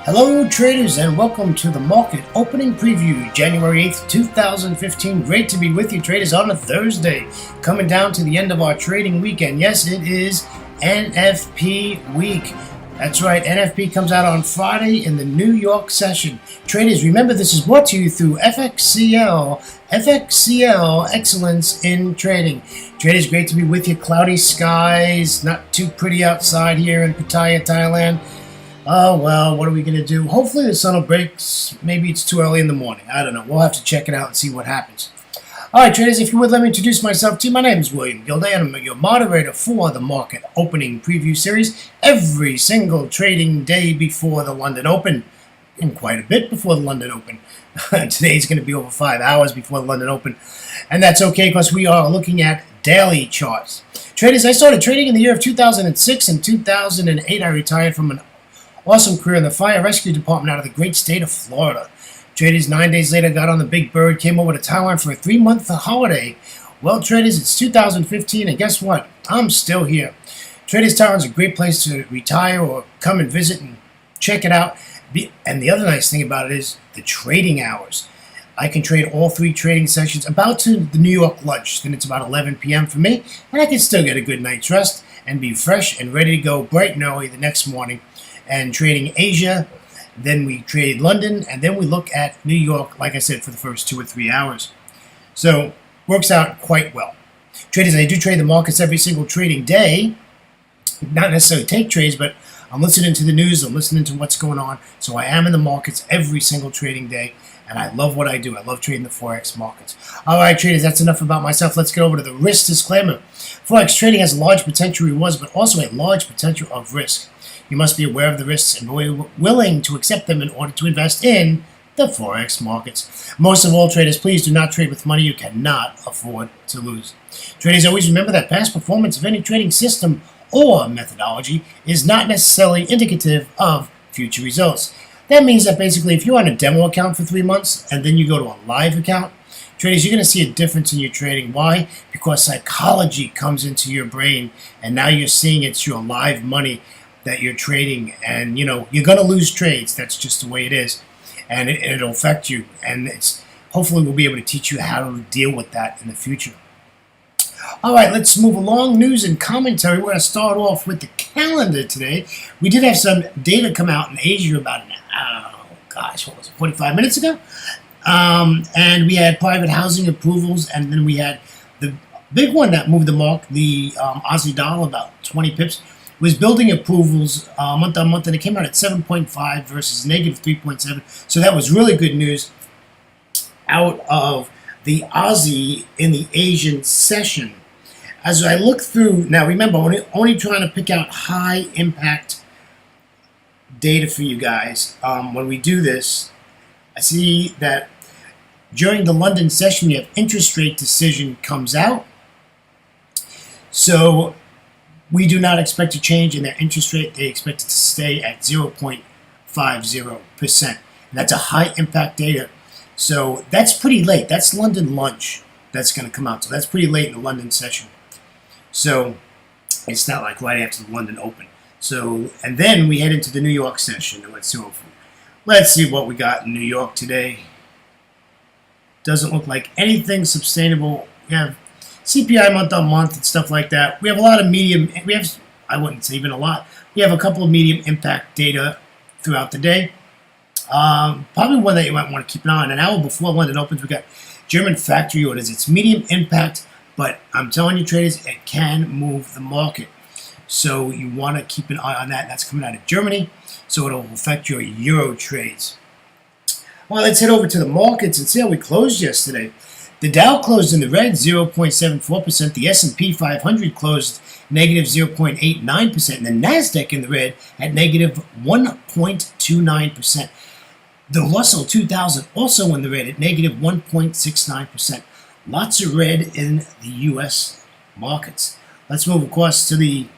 Hello traders and welcome to the market opening preview, January 8th, 2015. Great to be with you traders on a Thursday, coming down to the end of our trading weekend. Yes, it is NFP week. That's right, NFP comes out on Friday in the New York session. Traders, remember this is brought to you through FXCL Excellence in Trading. Traders, great to be with you. Cloudy skies, not too pretty outside here in Pattaya, Thailand. Oh, well, what are we going to do? Hopefully the sun will break. Maybe it's too early in the morning. I don't know. We'll have to check it out and see what happens. All right, traders, if you would, let me introduce myself to you. My name is William Gilday, and I'm your moderator for the Market Opening Preview Series every single trading day before the London Open, and quite a bit before the London Open. Today's going to be over 5 hours before the London Open, and that's okay because we are looking at daily charts. Traders, I started trading in the year of 2006 and 2008. I retired from an awesome career in the fire rescue department out of the great state of Florida. Traders, 9 days later, got on the Big Bird, came over to Taiwan for a 3-month holiday. Well, traders, it's 2015, and guess what? I'm still here. Traders, Taiwan's a great place to retire or come and visit and check it out. And the other nice thing about it is the trading hours. I can trade all 3 trading sessions about to the New York lunch. Then it's about 11 p.m. for me, and I can still get a good night's rest and be fresh and ready to go bright and early the next morning. And trading Asia, then we trade London, and then we look at New York, like I said, for the first 2 or 3 hours. So, works out quite well. Traders, I do trade the markets every single trading day. Not necessarily take trades, but I'm listening to the news, I'm listening to what's going on. So I am in the markets every single trading day, and I love what I do. I love trading the Forex markets. All right, traders, that's enough about myself. Let's get over to the risk disclaimer. Forex trading has a large potential rewards, but also a large potential of risk. You must be aware of the risks and be willing to accept them in order to invest in the Forex markets. Most of all, traders, please do not trade with money you cannot afford to lose. Traders, always remember that past performance of any trading system or methodology is not necessarily indicative of future results. That means that basically if you're on a demo account for 3 months and then you go to a live account, traders, you're going to see a difference in your trading. Why? Because psychology comes into your brain, and now you're seeing it's your live money that you're trading, and you're going to lose trades. That's just the way it is, and it'll affect you, and hopefully we'll be able to teach you how to deal with that in the future. All right, let's move along. News and commentary. We're going to start off with the calendar today. We did have some data come out in Asia about 45 minutes ago, and we had private housing approvals, and then we had the big one that moved the mark, the Aussie dollar, about 20 pips. Was building approvals month on month, and it came out at 7.5 versus negative 3.7. So that was really good news out of the Aussie in the Asian session. As I look through, now remember, I'm only trying to pick out high impact data for you guys. When we do this, I see that during the London session, we have interest rate decision comes out. So we do not expect a change in their interest rate. They expect it to stay at 0.50%. And that's a high impact data. So that's pretty late. That's London lunch that's going to come out. So that's pretty late in the London session. So it's not like right after the London Open. So, and then we head into the New York session. Let's see what we got in New York today. Doesn't look like anything sustainable. We have CPI month on month and stuff like that. We have a lot of I wouldn't say even a lot. We have a couple of medium impact data throughout the day. Probably one that you might want to keep an eye on. An hour before London opens, we got German factory orders. It's medium impact, but I'm telling you, traders, it can move the market. So you want to keep an eye on that. That's coming out of Germany, so it'll affect your euro trades. Well, let's head over to the markets and see how we closed yesterday. The Dow closed in the red, 0.74%. The S&P 500 closed negative 0.89%. And the NASDAQ in the red at negative 1.29%. The Russell 2000 also in the red at negative 1.69%. Lots of red in the U.S. markets. Let's move across to the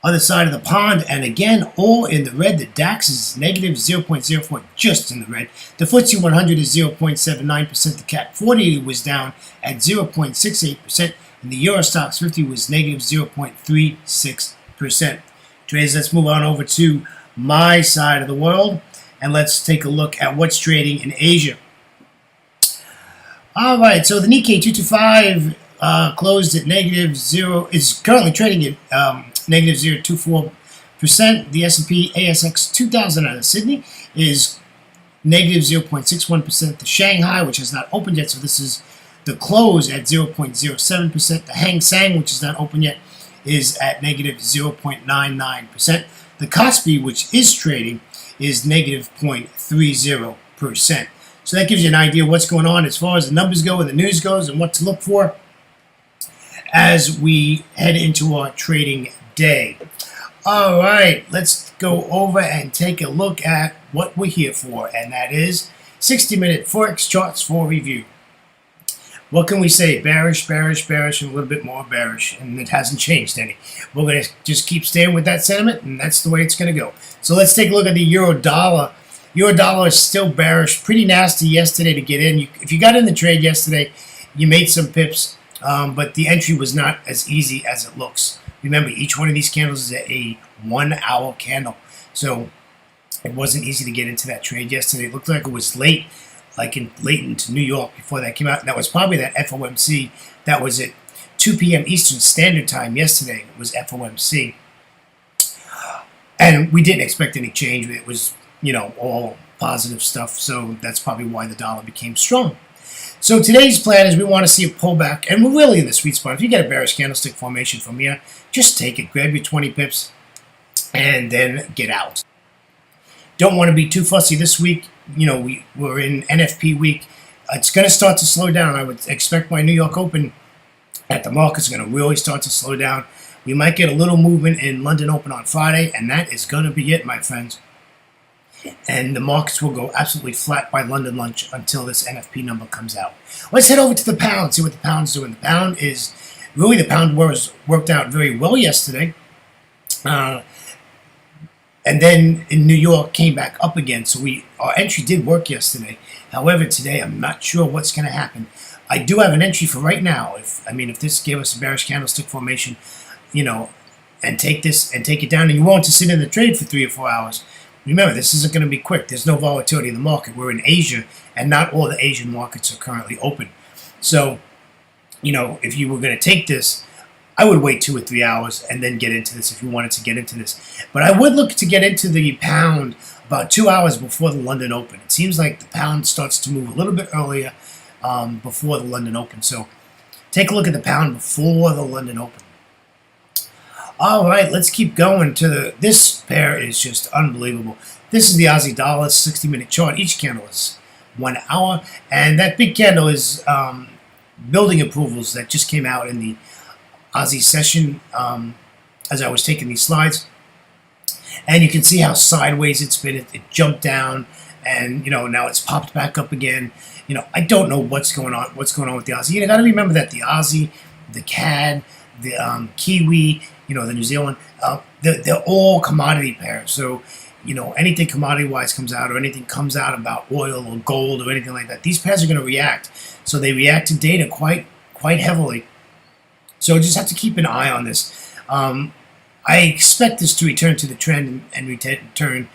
other side of the pond, and again, all in the red. The DAX is negative 0.04, just in the red. The FTSE 100 is 0.79%. The CAC 40 was down at 0.68%, and the Eurostoxx 50 was negative 0.36%. Traders, let's move on over to my side of the world, and let's take a look at what's trading in Asia. All right, so the Nikkei 225 closed at negative zero. Is currently trading at negative 0.24%. The S&P ASX 2000 out of Sydney is negative 0.61%. The Shanghai, which has not opened yet, so this is the close at 0.07%. The Hang Seng, which is not open yet, is at negative 0.99%. The Kospi, which is trading, is negative 0.30%. So that gives you an idea of what's going on as far as the numbers go and the news goes and what to look for as we head into our trading day. All right, let's go over and take a look at what we're here for, and that is 60-minute Forex charts for review. What can we say? Bearish, bearish, bearish, and a little bit more bearish, and it hasn't changed any. We're going to just keep staying with that sentiment, and that's the way it's going to go. So let's take a look at the euro-dollar. Euro-dollar is still bearish, pretty nasty yesterday to get in. If you got in the trade yesterday, you made some pips, but the entry was not as easy as it looks. Remember, each one of these candles is a 1-hour candle, so it wasn't easy to get into that trade yesterday. It looked like it was late. Late into New York before that came out. That was probably that FOMC. That was at 2 p.m. Eastern Standard Time yesterday. It was FOMC. And we didn't expect any change. It was, all positive stuff. So that's probably why the dollar became strong. So today's plan is we want to see a pullback. And we're really in the sweet spot. If you get a bearish candlestick formation from here, just take it. Grab your 20 pips and then get out. Don't want to be too fussy this week. We're in NFP week. It's going to start to slow down. I would expect my New York Open at the market's going to really start to slow down. We might get a little movement in London Open on Friday, and that is going to be it, my friends. And the markets will go absolutely flat by London lunch until this NFP number comes out. Let's head over to the pound, see what the pound's doing. The pound was worked out very well yesterday. And then in New York came back up again. So our entry did work yesterday. However, today I'm not sure what's going to happen. I do have an entry for right now. If this gave us a bearish candlestick formation, and take this and take it down, and you want to sit in the trade for 3 or 4 hours. Remember, this isn't going to be quick. There's no volatility in the market. We're in Asia, and not all the Asian markets are currently open. So, if you were going to take this, I would wait 2 or 3 hours and then get into this if you wanted to get into this. But I would look to get into the pound about 2 hours before the London Open. It seems like the pound starts to move a little bit earlier before the London Open. So take a look at the pound before the London Open. All right, let's keep going to this pair is just unbelievable. This is the Aussie dollar 60-minute chart. Each candle is 1 hour, and that big candle is building approvals that just came out in the Aussie session as I was taking these slides, and you can see how sideways it's been. It jumped down, and now it's popped back up again. I don't know what's going on with the Aussie. You got to remember that the Aussie, the CAD, the Kiwi, the New Zealand, they're all commodity pairs. So anything commodity wise comes out, or anything comes out about oil or gold or anything like that, these pairs are going to react. So they react to data quite heavily. So just have to keep an eye on this. I expect this to return to the trend and return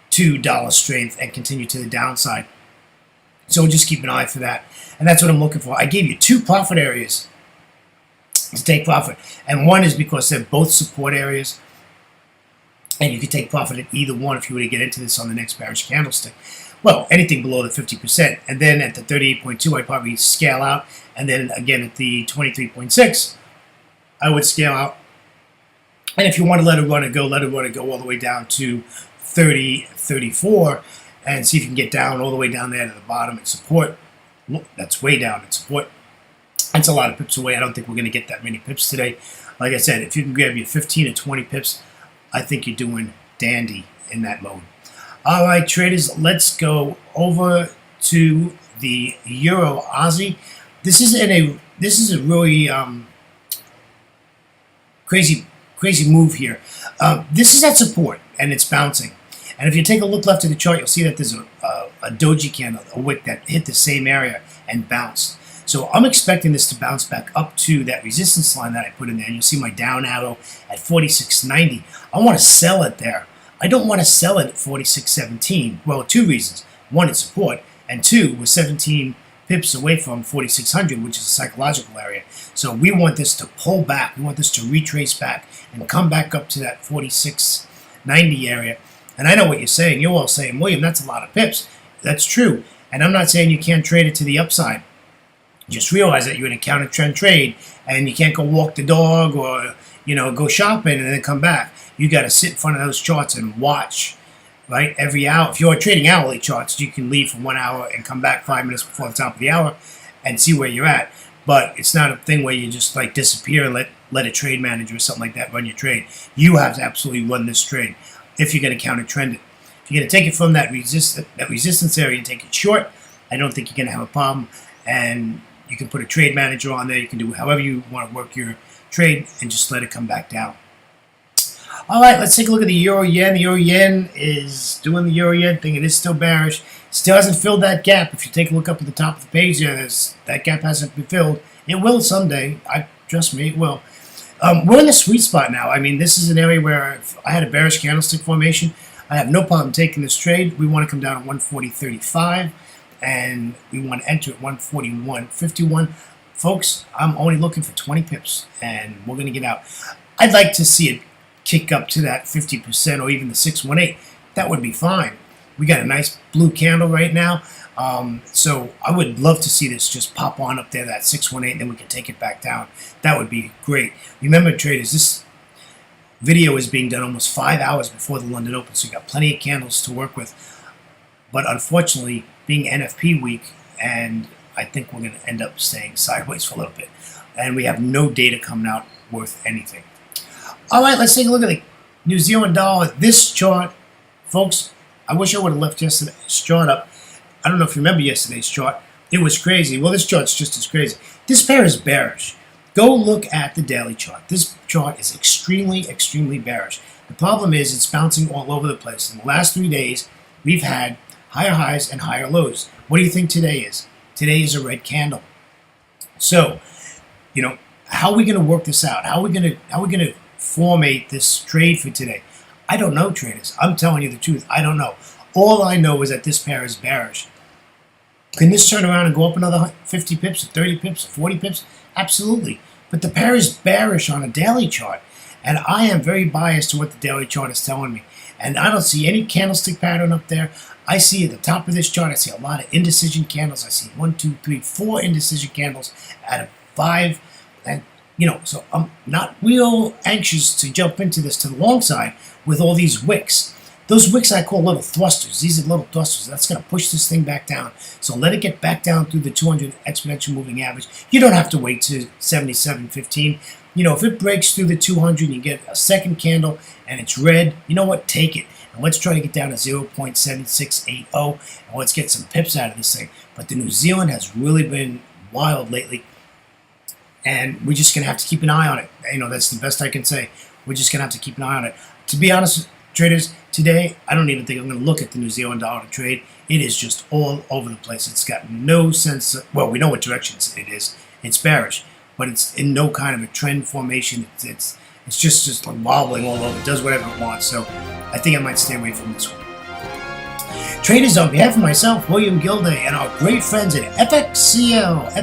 to dollar strength and continue to the downside. So just keep an eye for that. And that's what I'm looking for. I gave you 2 profit areas to take profit. And one is because they're both support areas. And you can take profit at either one if you were to get into this on the next bearish candlestick. Well, anything below the 50%. And then at the 38.2, I'd probably scale out. And then again at the 23.6, I would scale out. And if you want to let it run and go, let it run and go all the way down to 30, 34, and see if you can get down all the way down there to the bottom at support. Look, that's way down at support. That's a lot of pips away. I don't think we're going to get that many pips today. Like I said, if you can grab your 15 or 20 pips, I think you're doing dandy in that mode. All right, traders, let's go over to the Euro Aussie. This is a really crazy move here. This is at support, and it's bouncing. And if you take a look left of the chart, you'll see that there's a doji candle, a wick that hit the same area and bounced. So I'm expecting this to bounce back up to that resistance line that I put in there. And you'll see my down arrow at 46.90. I want to sell it there. I don't want to sell it at 46.17. Well, two reasons. One, it's support, and two, we're 17 pips away from 4600, which is a psychological area. So we want this to pull back. We want this to retrace back and come back up to that 46.90 area. And I know what you're saying. You're all saying, William, that's a lot of pips. That's true. And I'm not saying you can't trade it to the upside. Just realize that you're in a counter trend trade and you can't go walk the dog or, go shopping and then come back. You got to sit in front of those charts and watch, right? Every hour. If you're trading hourly charts, you can leave for 1 hour and come back 5 minutes before the top of the hour and see where you're at. But it's not a thing where you just like disappear and let a trade manager or something like that run your trade. You have to absolutely run this trade if you're going to counter trend it. If you're going to take it from that resistance area and take it short, I don't think you're going to have a problem. And you can put a trade manager on there. You can do however you want to work your trade and just let it come back down. All right, let's take a look at the euro-yen. The euro-yen is doing the euro-yen thing. It is still bearish. Still hasn't filled that gap. If you take a look up at the top of the page there, that gap hasn't been filled. It will someday. Trust me, it will. We're in the sweet spot now. I mean, this is an area where if I had a bearish candlestick formation, I have no problem taking this trade. We want to come down at 140.35, and we want to enter at 141.51. Folks, I'm only looking for 20 pips, and we're going to get out. I'd like to see it kick up to that 50% or even the 618. That would be fine. We got a nice blue candle right now. So I would love to see this just pop on up there, that 618, and then we can take it back down. That would be great. Remember, traders, this video is being done almost 5 hours before the London Open, so you got plenty of candles to work with. But unfortunately, being NFP week, and I think we're going to end up staying sideways for a little bit. And we have no data coming out worth anything. All right, let's take a look at the New Zealand dollar. This chart, folks, I wish I would have left yesterday's chart up. I don't know if you remember yesterday's chart. It was crazy. Well, this chart's just as crazy. This pair is bearish. Go look at the daily chart. This chart is extremely, extremely bearish. The problem is it's bouncing all over the place. In the last 3 days, we've had higher highs and higher lows. What do you think today is? Today is a red candle. So, how are we going to work this out? How are we going to formate this trade for today? I don't know, traders. I'm telling you the truth. I don't know. All I know is that this pair is bearish. Can this turn around and go up another 50 pips, or 30 pips, or 40 pips? Absolutely. But the pair is bearish on a daily chart. And I am very biased to what the daily chart is telling me. And I don't see any candlestick pattern up there. I see at the top of this chart, I see a lot of indecision candles. I see 1, 2, 3, 4 indecision candles out of 5. And, so I'm not real anxious to jump into this to the long side with all these wicks. Those wicks I call little thrusters. These are little thrusters. That's going to push this thing back down. So let it get back down through the 200 exponential moving average. You don't have to wait to 77.15. If it breaks through the 200, you get a second candle and it's red, you know what? Take it. And let's try to get down to 0.7680 and let's get some pips out of this thing. But the New Zealand has really been wild lately. And we're just going to have to keep an eye on it. That's the best I can say. We're just going to have to keep an eye on it. To be honest, traders, today, I don't even think I'm going to look at the New Zealand dollar to trade. It is just all over the place. It's got no sense of, well, we know what direction it is. It's bearish, but it's in no kind of a trend formation. It's just like wobbling all over. It does whatever it wants. So I think I might stay away from this one. Traders, on behalf of myself, William Gilday, and our great friends at FXCL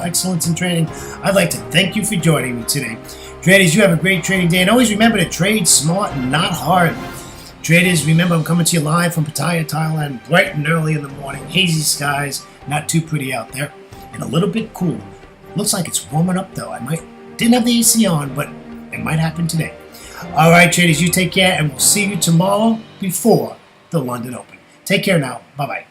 Excellence in Trading, I'd like to thank you for joining me today. Traders, you have a great trading day, and always remember to trade smart and not hard. Traders, remember I'm coming to you live from Pattaya, Thailand, bright and early in the morning. Hazy skies, not too pretty out there, and a little bit cool. Looks like it's warming up though. Didn't have the AC on, but it might happen today. All right, traders, you take care, and we'll see you tomorrow before the London Open. Take care now. Bye-bye.